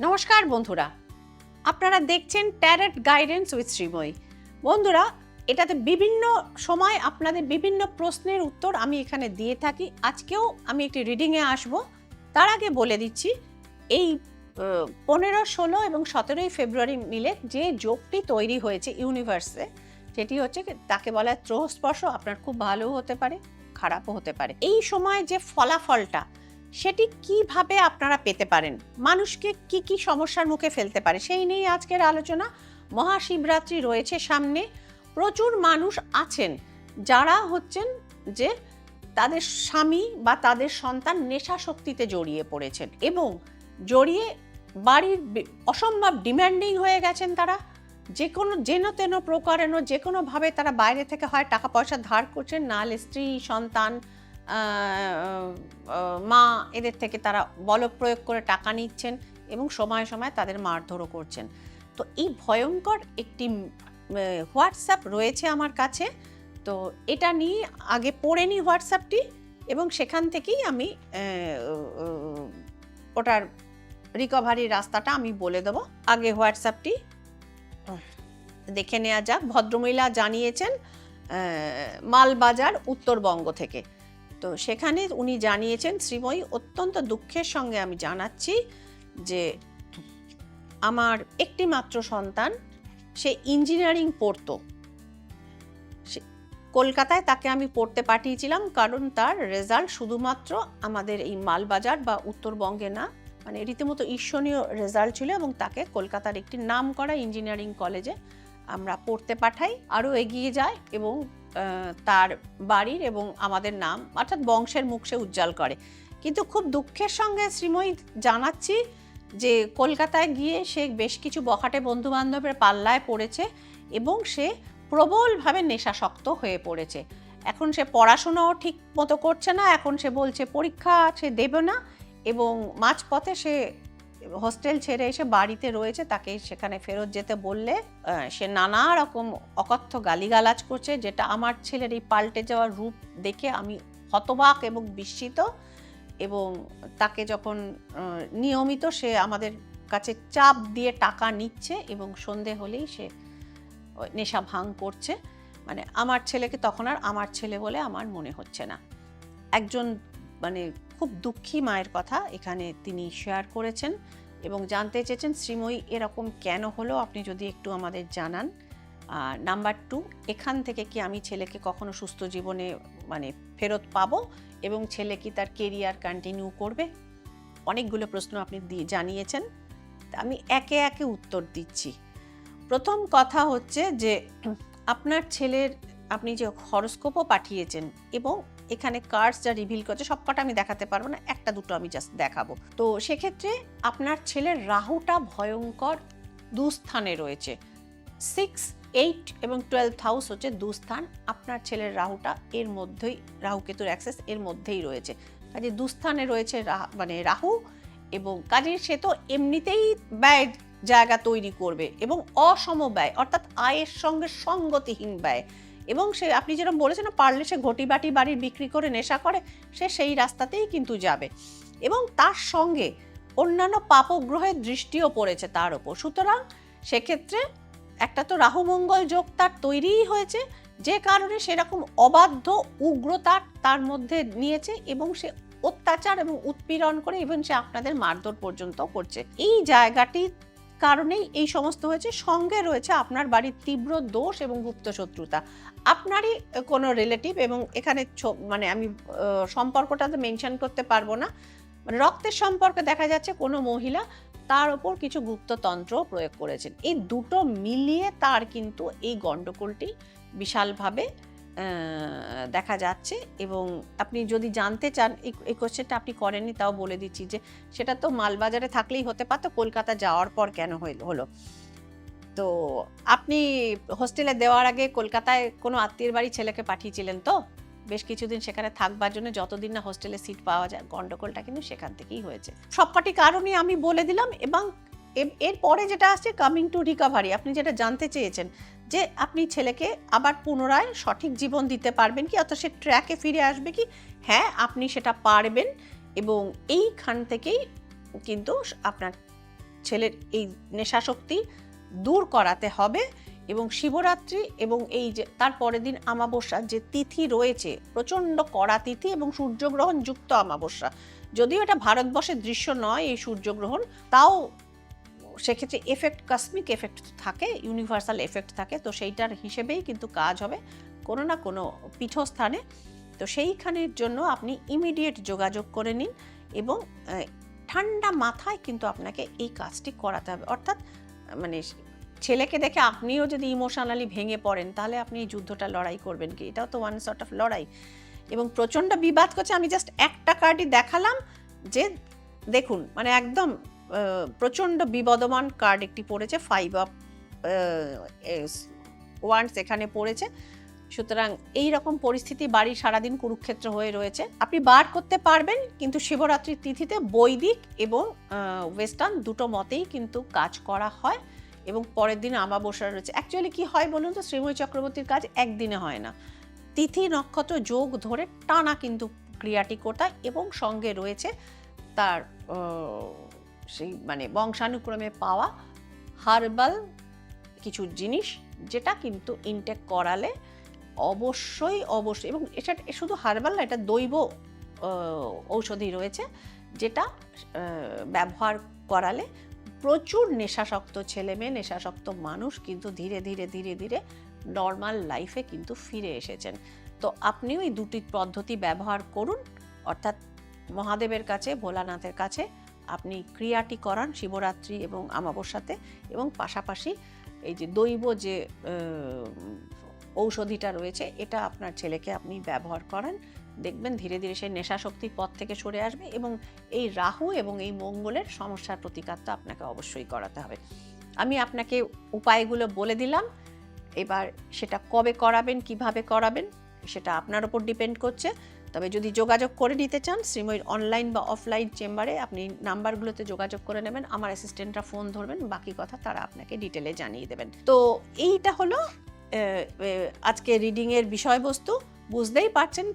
নমস্কার বন্ধুরা, আপনারা দেখছেন ট্যারট গাইডেন্স উইথ শ্রীময়ী। বন্ধুরা, এটাতে বিভিন্ন সময় আপনাদের বিভিন্ন প্রশ্নের উত্তর আমি এখানে দিয়ে থাকি। আজকেও আমি একটি রিডিংয়ে আসব। তার আগে বলে দিচ্ছি, এই 15, 16 এবং 17 ফেব্রুয়ারি মিলে যে যোগটি তৈরি হয়েছে ইউনিভার্সে, সেটি হচ্ছে তাকে বলা হয় ত্রয়স্পর্শ। আপনার খুব ভালো হতে পারে, খারাপও হতে পারে। এই সময় যে ফলাফলটা, সেটি কিভাবে আপনারা পেতে পারেন, মানুষকে কি কি সমস্যার মুখে ফেলতে পারে, সেই নিয়ে আজকের আলোচনা। মহাশিবরাত্রি রয়েছে সামনে। প্রচুর মানুষ আছেন যারা হচ্ছেন যে তাদের স্বামী বা তাদের সন্তান নেশাশক্তিতে জড়িয়ে পড়েছেন এবং জড়িয়ে বাড়ির অসম্ভব ডিম্যান্ডিং হয়ে গেছেন। তারা যে কোনো যেন তেন প্রকারেণ যে কোনোভাবে তারা বাইরে থেকে হয় টাকা পয়সা ধার করছেন, নাহলে স্ত্রী সন্তান মা এদের থেকে তারা বল প্রয়োগ করে টাকা নিচ্ছেন এবং সময় সময় তাদের মারধরও করছেন। তো এই ভয়ঙ্কর একটি হোয়াটসঅ্যাপ রয়েছে আমার কাছে। তো এটা নিয়ে আগে পড়ে নিই হোয়াটসঅ্যাপটি এবং সেখান থেকেই আমি ওটার রিকভারির রাস্তাটা আমি বলে দেবো। আগে হোয়াটসঅ্যাপটি দেখে নেওয়া যাক। ভদ্রমহিলা জানিয়েছেন মালবাজার, উত্তরবঙ্গ থেকে। তো সেখানে উনি জানিয়েছেন, শ্রীময়ী, অত্যন্ত দুঃখের সঙ্গে আমি জানাচ্ছি যে আমার একটি মাত্র সন্তান, সে ইঞ্জিনিয়ারিং পড়তো। কলকাতায় তাকে আমি পড়তে পাঠিয়েছিলাম, কারণ তার রেজাল্ট শুধুমাত্র আমাদের এই মালবাজার বা উত্তরবঙ্গে না, মানে রীতিমতো ঈর্ষণীয় রেজাল্ট ছিল এবং তাকে কলকাতার একটি নামকরা ইঞ্জিনিয়ারিং কলেজে আমরা পড়তে পাঠাই। আরও এগিয়ে যায় এবং তার বাড়ির এবং আমাদের নাম অর্থাৎ বংশের মুখ সে উজ্জ্বল করে। কিন্তু খুব দুঃখের সঙ্গে শ্রীময়ী জানাচ্ছি যে কলকাতায় গিয়ে সে বেশ কিছু বখাটে বন্ধুবান্ধবের পাল্লায় পড়েছে এবং সে প্রবলভাবে নেশাসক্ত হয়ে পড়েছে। এখন সে পড়াশোনাও ঠিক মতো করছে না। এখন সে বলছে পরীক্ষা সে দেবে না এবং মাঝপথে সে হোস্টেল ছেড়ে এসে বাড়িতে রয়েছে। তাকে সেখানে ফেরত যেতে বললে সে নানা রকম অকথ্য গালিগালাজ করছে, যেটা আমার ছেলের এই পাল্টে যাওয়ার রূপ দেখে আমি হতবাক এবং বিস্মিত। এবং তাকে যখন নিয়মিত সে আমাদের কাছে চাপ দিয়ে টাকা নিচ্ছে এবং সন্ধে হলেই সে নেশা ভাঙ করছে। মানে আমার ছেলেকে তখন আর আমার ছেলে বলে আমার মনে হচ্ছে না। একজন মানে খুব দুঃখী মায়ের কথা এখানে তিনি শেয়ার করেছেন এবং জানতে চেয়েছেন, শ্রীময়ী, এরকম কেন হলো, আপনি যদি একটু আমাদের জানান। নাম্বার 2, এখান থেকে কি আমি ছেলেকে কখনো সুস্থ জীবনে মানে ফেরত পাবো এবং ছেলে কি তার কেরিয়ার কন্টিনিউ করবে? অনেকগুলো প্রশ্ন আপনি জানিয়েছেন, আমি একে একে উত্তর দিচ্ছি। প্রথম কথা হচ্ছে যে আপনার ছেলের আপনি যে হরোস্কোপও পাঠিয়েছেন এবং এখানে কার্ডস যা রিভিল করছে, সবকটা আমি দেখাতে পারবো না, একটা দুটো আমি জাস্ট দেখাবো। তো সেক্ষেত্রে আপনার ছেলের রাহুটা ভয়ঙ্কর দুস্থানে রয়েছে। 6, 8 এবং 12th হাউস হচ্ছে দুস্থান। আপনার ছেলের রাহুটা এর মধ্যেই, রাহুকেতুর অ্যাক্সেস এর মধ্যেই রয়েছে। কাজে দুস্থানে রয়েছে মানে রাহু, এবং কাজে সে তো এমনিতেই ব্যয় জায়গা তৈরি করবে এবং অসম ব্যয় অর্থাৎ আয়ের সঙ্গে সঙ্গতিহীন ব্যয়। এবং সে আপনি যেরকম বলেছেন, পারলে সে ঘটি বাটি বাড়ির বিক্রি করে নেশা করে, সে সেই রাস্তাতেই কিন্তু যাবে। এবং তার সঙ্গে অন্যান্য পাপগ্রহের দৃষ্টিও পড়েছে তার ওপর। সুতরাং সেক্ষেত্রে একটা তো রাহু মঙ্গল যোগ তার তৈরিই হয়েছে, যে কারণে সেরকম অবাধ্য উগ্রতা তার মধ্যে নিয়েছে এবং সে অত্যাচার এবং উৎপীড়ন করে ইভেন সে আপনাদের মারধর পর্যন্ত করছে। এই জায়গাটির কারণেই এই সমস্ত হয়েছে। সঙ্গে রয়েছে আপনার বাড়ির তীব্র দোষ এবং গুপ্ত শত্রুতা। আপনারই কোনো রিলেটিভ, এবং এখানে মানে আমি সম্পর্কটা তো মেনশন করতে পারবো না, মানে রক্তের সম্পর্কে দেখা যাচ্ছে কোনো মহিলা তার ওপর কিছু গুপ্ততন্ত্র প্রয়োগ করেছেন। এই দুটো মিলিয়ে তার কিন্তু এই গণ্ডগোলটি বিশালভাবে দেখা যাচ্ছে। এবং আপনি যদি জানতে চান, এই কোশ্চেনটা আপনি করেননি তাও বলে দিচ্ছি যে সেটা তো মালবাজারে থাকলেই হতে পারতো, কলকাতা যাওয়ার পর কেন হলো? তো আপনি হোস্টেলে দেওয়ার আগে কলকাতায় কোনো আত্মীয়ের বাড়ি ছেলেকে পাঠিয়েছিলেন তো? বেশ কিছুদিন সেখানে থাকবার জন্য, যতদিন না হোস্টেলে সিট পাওয়া যায়। গন্ডগোলটা কিন্তু সেখান থেকেই হয়েছে। সবকটি কারণই আমি বলে দিলাম। এবং এরপরে যেটা আসছে, কামিং টু রিকভারি, আপনি যেটা জানতে চেয়েছেন যে আপনি ছেলেকে আবার পুনরায় সঠিক জীবন দিতে পারবেন কি, অর্থাৎ সে ট্র্যাকে ফিরে আসবে কি? হ্যাঁ, আপনি সেটা পারবেন এবং এইখান থেকেই কিন্তু আপনার ছেলের এই নেশাশক্তি দূর করাতে হবে। এবং শিবরাত্রি এবং এই যে তার পরের দিন অমাবস্যা যে তিথি রয়েছে, প্রচণ্ড কড়া তিথি এবং সূর্যগ্রহণ যুক্ত অমাবস্যা, যদিও এটা ভারতবর্ষের দৃশ্য নয় এই সূর্যগ্রহণ, তাও সেক্ষেত্রে এফেক্ট, কসমিক এফেক্ট থাকে, ইউনিভার্সাল এফেক্ট থাকে, তো সেইটার হিসেবেই কিন্তু কাজ হবে কোনো না কোনো পীঠস্থানে। তো সেইখানের জন্য আপনি ইমিডিয়েট যোগাযোগ করে নিন এবং ঠান্ডা মাথায় কিন্তু আপনাকে এই কাজটি করাতে হবে। অর্থাৎ মানে ছেলেকে দেখে আপনিও যদি ইমোশনালি ভেঙে পড়েন, তাহলে আপনি এই যুদ্ধটা লড়াই করবেন কি? এটাও তো ওয়ান সর্ট অফ লড়াই। এবং প্রচণ্ড বিবাদ করছে। আমি জাস্ট একটা কার্ডই দেখালাম যে দেখুন, মানে একদম প্রচণ্ড বিবদমান কার্ড একটি পড়েছে, 5 অফ ওয়ান্ডস এখানে পড়েছে। সুতরাং এই রকম পরিস্থিতি, বাড়ি সারাদিন কুরুক্ষেত্র হয়ে রয়েছে। আপনি বার করতে পারবেন, কিন্তু শিবরাত্রির তিথিতে বৈদিক এবং ওয়েস্টার্ন দুটো মতেই কিন্তু কাজ করা হয়। এবং পরের দিন অমাবস্যা রয়েছে। অ্যাকচুয়ালি কি হয় বলুন তো, শ্রীময়ী চক্রবর্তীর কাজ একদিনে হয় না, তিথি নক্ষত্র যোগ ধরে টানা কিন্তু ক্রিয়াটি করতে হয়। এবং সঙ্গে রয়েছে তার সেই মানে বংশানুক্রমে পাওয়া হার্বাল কিছু জিনিস, যেটা কিন্তু ইনটেক করালে অবশ্যই অবশ্যই, এবং এটা শুধু হার্বাল না, এটা দৈব ঔষধি রয়েছে, যেটা ব্যবহার করালে প্রচুর নেশাসক্ত ছেলেমেয়ে, নেশাসক্ত মানুষ কিন্তু ধীরে ধীরে ধীরে ধীরে নর্মাল লাইফে কিন্তু ফিরে এসেছেন। তো আপনিও এই দুটি পদ্ধতি ব্যবহার করুন, অর্থাৎ মহাদেবের কাছে, ভোলানাথের কাছে আপনি ক্রিয়াটি করান শিবরাত্রি এবং অমাবস্যাতে, এবং পাশাপাশি এই যে দৈব যে ঔষধিটা রয়েছে, এটা আপনার ছেলেকে আপনি ব্যবহার করান, দেখবেন ধীরে ধীরে সেই নেশাশক্তির পথ থেকে সরে আসবে। এবং এই রাহু এবং এই মঙ্গলের সমস্যার প্রতিকার তো আপনাকে অবশ্যই করাতে হবে। আমি আপনাকে উপায়গুলো বলে দিলাম, এবার সেটা কবে করাবেন, কিভাবে করাবেন, সেটা আপনার উপর ডিপেন্ড করছে। তবে যদি যোগাযোগ করে নিতে চান শ্রীময়ীর অনলাইন বা অফলাইন চেম্বারে, আপনি নাম্বারগুলোতে যোগাযোগ করে নেবেন, আমার অ্যাসিস্ট্যান্টরা ফোন ধরবেন, বাকি কথা তারা আপনাকে ডিটেলে জানিয়ে দেবেন। তো এইটা হলো আজকে রিডিংয়ের বিষয়বস্তু। বুঝতেই পারছেন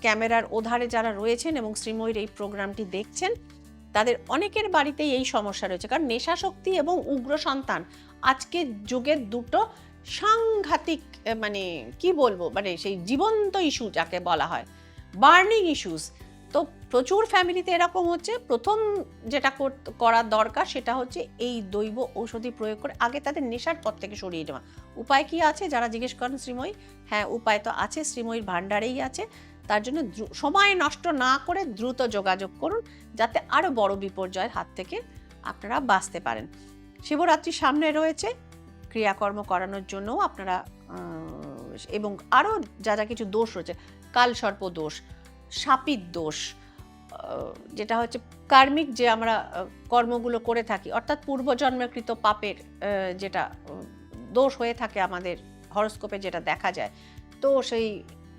ক্যামেরার ওধারে যারা রয়েছেন এবং শ্রীময়ীর এই প্রোগ্রামটি দেখছেন, তাদের অনেকের বাড়িতেই এই সমস্যা রয়েছে। কারণ নেশাশক্তি এবং উগ্র সন্তান আজকের যুগের দুটো সাংঘাতিক, মানে কি বলবো, মানে সেই জীবন্ত ইস্যু যাকে বলা হয়, বার্নিং ইস্যুস। তো প্রচুর ফ্যামিলিতে এরকম হচ্ছে। প্রথম যেটা করার দরকার সেটা হচ্ছে এই দৈব ঔষধি প্রয়োগ করে আগে তাদের নেশার পথ থেকে সরিয়ে নেওয়া। উপায় কি আছে যারা জিজ্ঞেস করেন শ্রীময়ী? হ্যাঁ, উপায় তো আছে, শ্রীময়ীর ভাণ্ডারেই আছে। তার জন্য সময় নষ্ট না করে দ্রুত যোগাযোগ করুন, যাতে আরও বড় বিপর্যয়ের হাত থেকে আপনারা বাঁচতে পারেন। শিবরাত্রি সামনে রয়েছে, ক্রিয়াকর্ম করানোর জন্য আপনারা, এবং আরও যা যা কিছু দোষ রয়েছে, কালসর্প দোষ, শাপিত দোষ, যেটা হচ্ছে কার্মিক যে আমরা কর্মগুলো করে থাকি, অর্থাৎ পূর্বজন্মকৃত পাপের যেটা দোষ হয়ে থাকে আমাদের হরস্কোপে যেটা দেখা যায়, তো সেই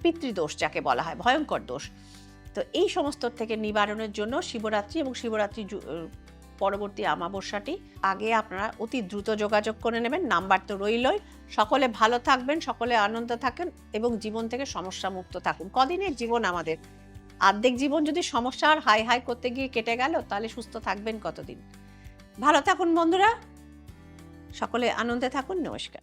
পিতৃদোষ যাকে বলা হয়, ভয়ঙ্কর দোষ। তো এই সমস্ত থেকে নিবারণের জন্য শিবরাত্রি এবং শিবরাত্রি পরবর্তী অমাবস্যাটি আগে আপনারা অতি দ্রুত যোগাযোগ করে নেবেন। নাম্বার তো রইলই। সকলে ভালো থাকবেন, সকলে আনন্দ থাকেন এবং জীবন থেকে সমস্যা মুক্ত থাকুন। কদিনের জীবন আমাদের, অর্ধেক জীবন যদি সমস্যা আর হাই হাই করতে গিয়ে কেটে গেল, তাহলে সুস্থ থাকবেন কতদিন? ভালো থাকুন বন্ধুরা, সকলে আনন্দে থাকুন। নমস্কার।